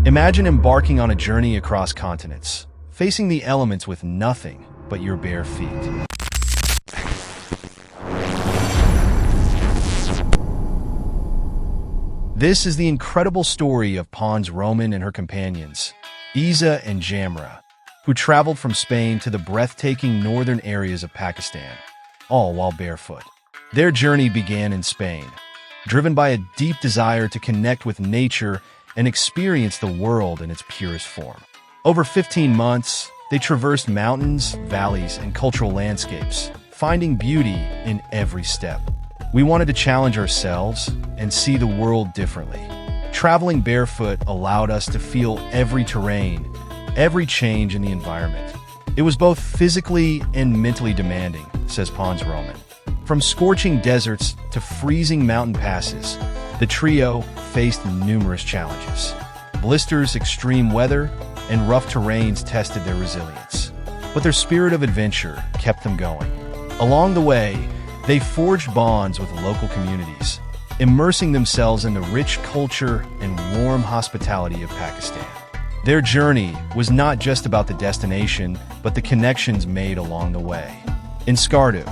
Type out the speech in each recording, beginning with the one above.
Imagine embarking on a journey across continents, facing the elements with nothing but your bare feet. This is the incredible story of Pons Roman and her companions, Isa and Jamra, who traveled from Spain to the breathtaking northern areas of Pakistan, all while barefoot. Their journey began in Spain, driven by a deep desire to connect with nature and experience the world in its purest form. Over 15 months, they traversed mountains, valleys, and cultural landscapes, finding beauty in every step. We wanted to challenge ourselves and see the world differently. Traveling barefoot allowed us to feel every terrain, every change in the environment. It was both physically and mentally demanding, says Pons Roman. From scorching deserts to freezing mountain passes, the trio faced numerous challenges. Blisters, extreme weather, and rough terrains tested their resilience. But their spirit of adventure kept them going. Along the way, they forged bonds with local communities, immersing themselves in the rich culture and warm hospitality of Pakistan. Their journey was not just about the destination, but the connections made along the way. In Skardu,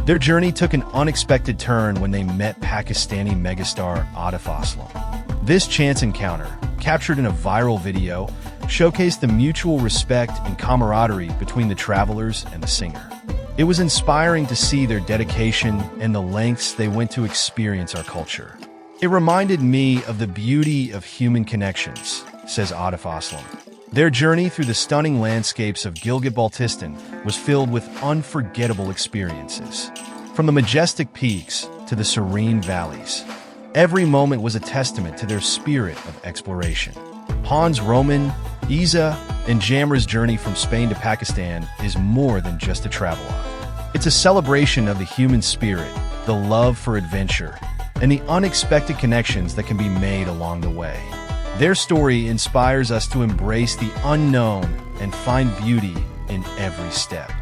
their journey took an unexpected turn when they met Pakistani megastar Atif Aslam. This chance encounter, captured in a viral video, showcased the mutual respect and camaraderie between the travelers and the singer. It was inspiring to see their dedication and the lengths they went to experience our culture. It reminded me of the beauty of human connections, says Atif Aslam. Their journey through the stunning landscapes of Gilgit-Baltistan was filled with unforgettable experiences. From the majestic peaks to the serene valleys, every moment was a testament to their spirit of exploration. Pons Roman, Isa, and Jamra's journey from Spain to Pakistan is more than just a travelogue. It's a celebration of the human spirit, the love for adventure, and the unexpected connections that can be made along the way. Their story inspires us to embrace the unknown and find beauty in every step.